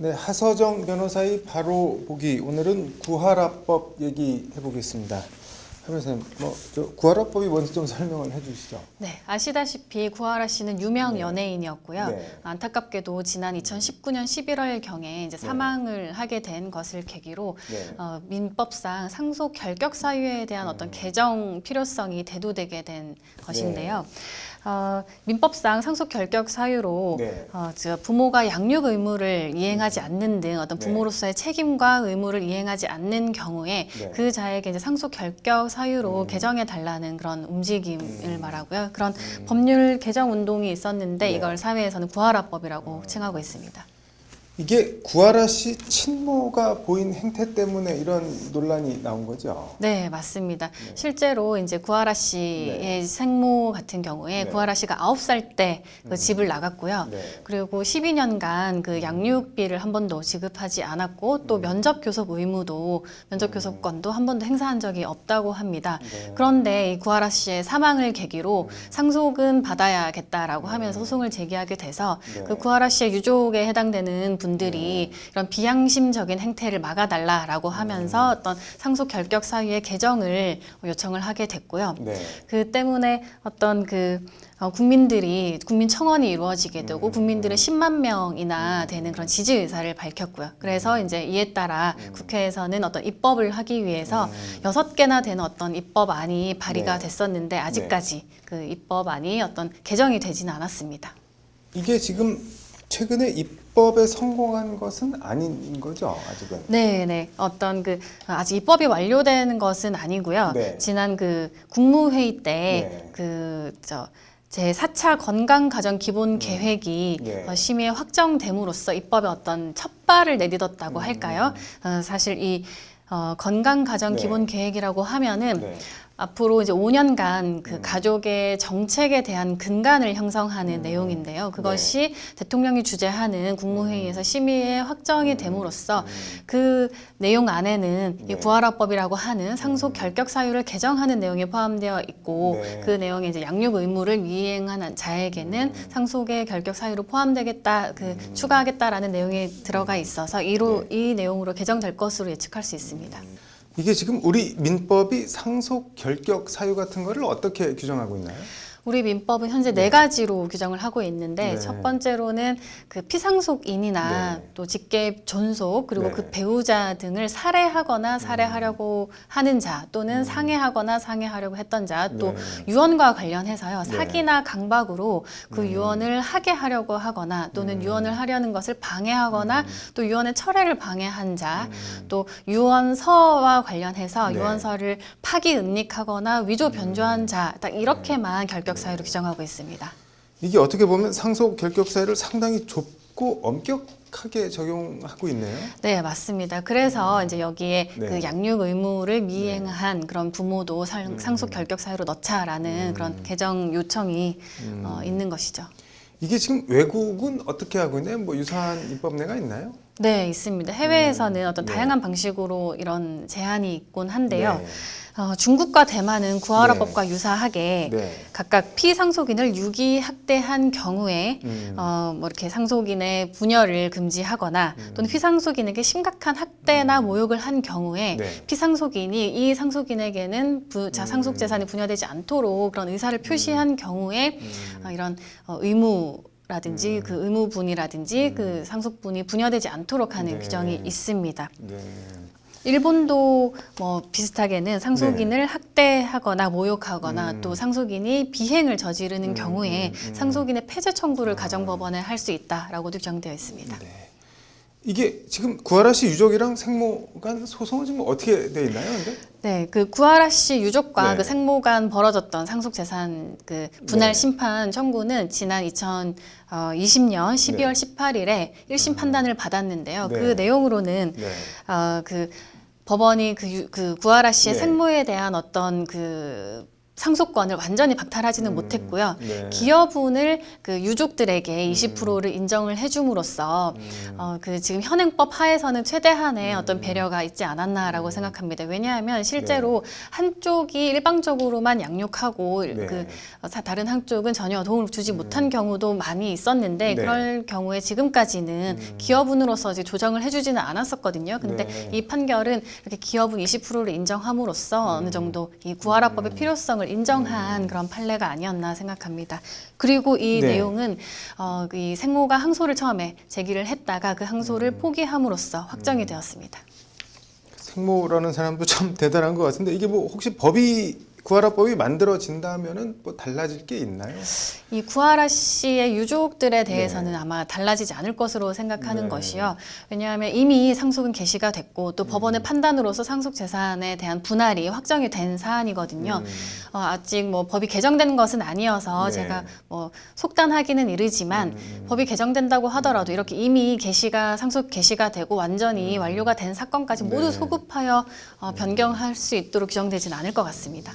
네, 하서정 변호사의 바로 보기. 오늘은 구하라법 얘기해 보겠습니다. 변호사님, 구하라법이 뭔지 좀 설명을 해주시죠. 네, 아시다시피 구하라 씨는 유명 네. 연예인이었고요. 네. 안타깝게도 지난 2019년 11월경에 이제 네. 사망을 하게 된 것을 계기로 네. 민법상 상속 결격 사유에 대한 어떤 개정 필요성이 대두되게 된 것인데요. 민법상 상속 결격 사유로 네. 부모가 양육 의무를 이행하지 않는 등 어떤 네. 부모로서의 책임과 의무를 이행하지 않는 경우에 네. 그 자에게 이제 상속 결격 사유로 개정해 달라는 그런 움직임을 말하고요. 그런 법률 개정 운동이 있었는데 네. 이걸 사회에서는 구하라법이라고 칭하고 있습니다. 이게 구하라 씨 친모가 보인 행태 때문에 이런 논란이 나온 거죠? 네, 맞습니다. 네. 실제로 이제 구하라 씨의 생모 같은 경우에 네. 구하라 씨가 9살 때 그 집을 나갔고요. 네. 그리고 12년간 그 양육비를 한 번도 지급하지 않았고 또 면접 교섭 의무도 면접 교섭권도 한 번도 행사한 적이 없다고 합니다. 네. 그런데 이 구하라 씨의 사망을 계기로 상속은 받아야겠다라고 하면서 소송을 제기하게 돼서 네. 그 구하라 씨의 유족에 해당되는 분들이 이런 비양심적인 행태를 막아달라라고 하면서 어떤 상속 결격 사유의 개정을 요청을 하게 됐고요. 네. 그 때문에 어떤 국민들이 국민 청원이 이루어지게 되고 국민들은 10만 명이나 되는 그런 지지 의사를 밝혔고요. 그래서 이제 이에 따라 국회에서는 어떤 입법을 하기 위해서 6개나 되는 어떤 입법안이 발의가 네. 됐었는데 아직까지 그 입법안이 어떤 개정이 되지는 않았습니다. 이게 지금 최근에 입법에 성공한 것은 아닌 거죠, 아직은? 네. 아직 입법이 완료된 것은 아니고요. 네. 지난 국무회의 때 네. 제4차 건강가정기본계획이 네. 심의에 확정됨으로써 입법에 어떤 첫 발을 내딛었다고 할까요? 사실 이 건강가정기본계획이라고 하면은 네. 앞으로 이제 5년간 그 가족의 정책에 대한 근간을 형성하는 내용인데요. 그것이 대통령이 주재하는 국무회의에서 심의에 확정이 됨으로써 그 내용 안에는 이 구하라법이라고 하는 상속 결격 사유를 개정하는 내용이 포함되어 있고 네. 그 내용에 이제 양육 의무를 이행한 자에게는 상속의 결격 사유로 포함되겠다, 추가하겠다라는 내용이 들어가 있어서 이 내용으로 개정될 것으로 예측할 수 있습니다. 이게 지금 우리 민법이 상속 결격 사유 같은 거를 어떻게 규정하고 있나요? 우리 민법은 현재 네 가지로 규정을 하고 있는데 네. 첫 번째로는 그 피상속인이나 네. 또 직계 존속 그리고 네. 그 배우자 등을 살해하거나 살해하려고 하는 자 또는 상해하거나 상해하려고 했던 자 또 네. 유언과 관련해서요 네. 사기나 강박으로 그 유언을 하게 하려고 하거나 또는 유언을 하려는 것을 방해하거나 또 유언의 철회를 방해한 자 또 유언서와 관련해서 네. 유언서를 파기 은닉하거나 위조 변조한 자 딱 이렇게만 결격 사유로 규정하고 있습니다. 이게 어떻게 보면 상속 결격 사유를 상당히 좁고 엄격하게 적용하고 있네요. 네, 맞습니다. 그래서 이제 여기에 네. 그 양육 의무를 미행한 그런 부모도 상속 결격 사유로 넣자라는 그런 개정 요청이 있는 것이죠. 이게 지금 외국은 어떻게 하고 있나요? 뭐 유사한 입법례가 있나요? 네, 있습니다. 해외에서는 어떤 네. 다양한 방식으로 이런 제한이 있곤 한데요. 네. 중국과 대만은 구하라법과 유사하게 네. 각각 피상속인을 유기 학대한 경우에 이렇게 상속인의 분열을 금지하거나 또는 피상속인에게 심각한 학대나 모욕을 한 경우에 네. 피상속인이 이 상속인에게는 상속 재산이 분열되지 않도록 그런 의사를 표시한 경우에 이런 의무라든지 그 의무분이라든지 그 상속분이 분열되지 않도록 하는 네. 규정이 있습니다. 네. 일본도 비슷하게는 상속인을 학대하거나 모욕하거나 또 상속인이 비행을 저지르는 경우에 상속인의 폐쇄 청구를 가정법원에 할 수 있다라고도 규정되어 있습니다. 네. 이게 지금 구하라 씨 유족이랑 생모 간 소송은 지금 어떻게 돼 있나요, 근데? 네, 그 구하라 씨 유족과 네. 그 생모 간 벌어졌던 상속 재산 그 분할 네. 심판 청구는 지난 2020년 12월 18일에 1심 판단을 받았는데요. 네. 그 내용으로는 네. 법원이 그 구하라 씨의 네. 생모에 대한 어떤 그 상속권을 완전히 박탈하지는 못했고요. 네. 기여분을 그 유족들에게 20%를 인정을 해줌으로써 그 지금 현행법 하에서는 최대한의 어떤 배려가 있지 않았나라고 생각합니다. 왜냐하면 실제로 한쪽이 일방적으로만 양육하고 네. 다른 한쪽은 전혀 도움을 주지 못한 경우도 많이 있었는데 네. 그럴 경우에 지금까지는 기여분으로서 이제 조정을 해주지는 않았었거든요. 근데 네. 이 판결은 이렇게 기여분 20%를 인정함으로써 어느 정도 이 구하라법의 필요성을 인정한 그런 판례가 아니었나 생각합니다. 그리고 이 네. 내용은 이 생모가 항소를 처음에 제기를 했다가 그 항소를 포기함으로써 확정이 되었습니다. 생모라는 사람도 참 대단한 것 같은데 이게 뭐 혹시 구하라법이 만들어진다면은 뭐 달라질 게 있나요? 이 구하라 씨의 유족들에 대해서는 네. 아마 달라지지 않을 것으로 생각하는 네. 것이요. 왜냐하면 이미 상속은 개시가 됐고 또 법원의 판단으로서 상속 재산에 대한 분할이 확정이 된 사안이거든요. 아직 뭐 법이 개정된 것은 아니어서 네. 제가 뭐 속단하기는 이르지만 법이 개정된다고 하더라도 이렇게 이미 상속 개시가 되고 완전히 완료가 된 사건까지 모두 네. 소급하여 변경할 수 있도록 규정되지는 않을 것 같습니다.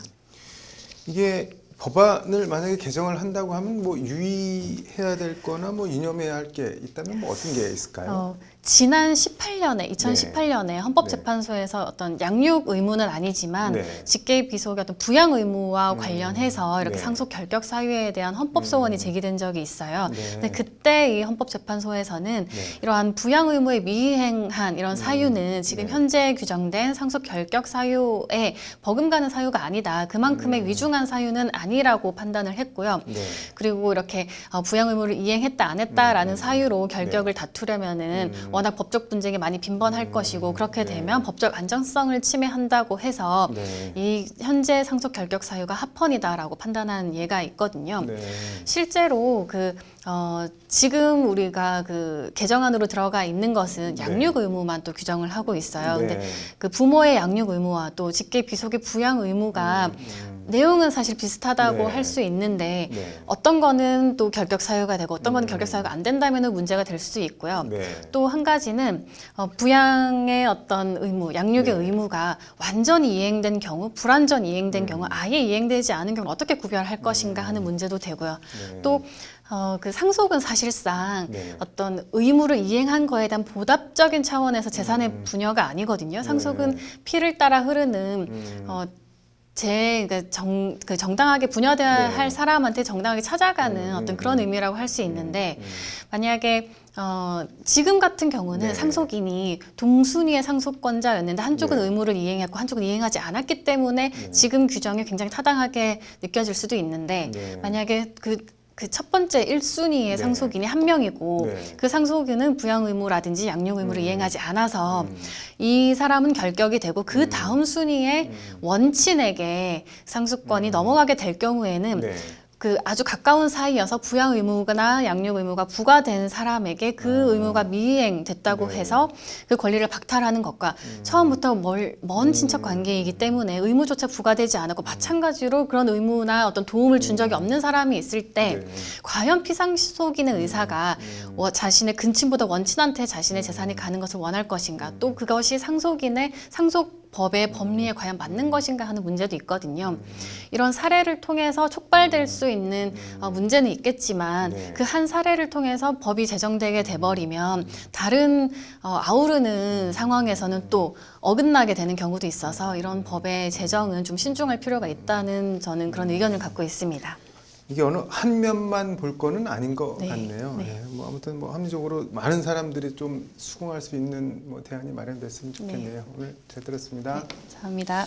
이게 법안을 만약에 개정을 한다고 하면 뭐 유의해야 될 거나 뭐 유념해야 할 게 있다면 뭐 어떤 게 있을까요? 지난 2018년에 헌법재판소에서 어떤 양육 의무는 아니지만 네. 직계 비속의 어떤 부양 의무와 관련해서 이렇게 네. 상속 결격 사유에 대한 헌법 소원이 제기된 적이 있어요. 네. 근데 그때 이 헌법재판소에서는 네. 이러한 부양 의무에 미행한 이런 사유는 지금 네. 현재 규정된 상속 결격 사유에 버금가는 사유가 아니다. 그만큼의 위중한 사유는 아니라고 판단을 했고요. 네. 그리고 이렇게 부양 의무를 이행했다 안 했다라는 사유로 결격을 다투려면은 워낙 법적 분쟁이 많이 빈번할 것이고 그렇게 네. 되면 법적 안정성을 침해한다고 해서 네. 이 현재 상속 결격 사유가 합헌이다라고 판단한 예가 있거든요. 네. 실제로 지금 우리가 그 개정안으로 들어가 있는 것은 양육 의무만 또 규정을 하고 있어요. 네. 근데 그 부모의 양육 의무와 또 직계 비속의 부양 의무가 내용은 사실 비슷하다고 네. 할 수 있는데 네. 어떤 거는 또 결격 사유가 되고 어떤 거는 결격 사유가 안 된다면 문제가 될 수 있고요. 네. 또 한 가지는 부양의 어떤 의무, 양육의 네. 의무가 완전히 이행된 경우, 불완전 이행된 경우, 아예 이행되지 않은 경우 어떻게 구별할 것인가 하는 문제도 되고요. 네. 또 그 상속은 사실상 네. 어떤 의무를 이행한 거에 대한 보답적인 차원에서 재산의 분여가 아니거든요. 상속은 네. 피를 따라 흐르는 정당하게 분여돼야 네. 할 사람한테 정당하게 찾아가는 어떤 그런 의미라고 할 수 있는데 만약에 지금 같은 경우는 네. 상속인이 동순위의 상속권자였는데 한쪽은 네. 의무를 이행했고 한쪽은 이행하지 않았기 때문에 지금 규정이 굉장히 타당하게 느껴질 수도 있는데 네. 만약에 그 첫 번째 1순위의 네. 상속인이 한 명이고 네. 그 상속인은 부양 의무라든지 양육 의무를 이행하지 않아서 이 사람은 결격이 되고 그 다음 순위의 원친에게 상속권이 넘어가게 될 경우에는 네. 그 아주 가까운 사이여서 부양 의무나 양육 의무가 부과된 사람에게 그 의무가 미이행됐다고 네. 해서 그 권리를 박탈하는 것과 처음부터 먼 친척 관계이기 때문에 의무조차 부과되지 않았고 마찬가지로 그런 의무나 어떤 도움을 준 적이 없는 사람이 있을 때 네. 과연 피상속인의 의사가 자신의 근친보다 원친한테 자신의 재산이 가는 것을 원할 것인가 또 그것이 상속인의 상속법의 법리에 과연 맞는 것인가 하는 문제도 있거든요. 이런 사례를 통해서 촉발될 수 있는 문제는 있겠지만 네. 그 한 사례를 통해서 법이 제정되게 돼버리면 다른 아우르는 상황에서는 또 어긋나게 되는 경우도 있어서 이런 법의 제정은 좀 신중할 필요가 있다는 저는 그런 의견을 갖고 있습니다. 이게 어느 한 면만 볼 거는 아닌 것 네. 같네요. 네. 네. 뭐 아무튼 뭐 합리적으로 많은 사람들이 좀 수긍할 수 있는 뭐 대안이 마련됐으면 좋겠네요. 오늘 잘 들었습니다. 감사합니다.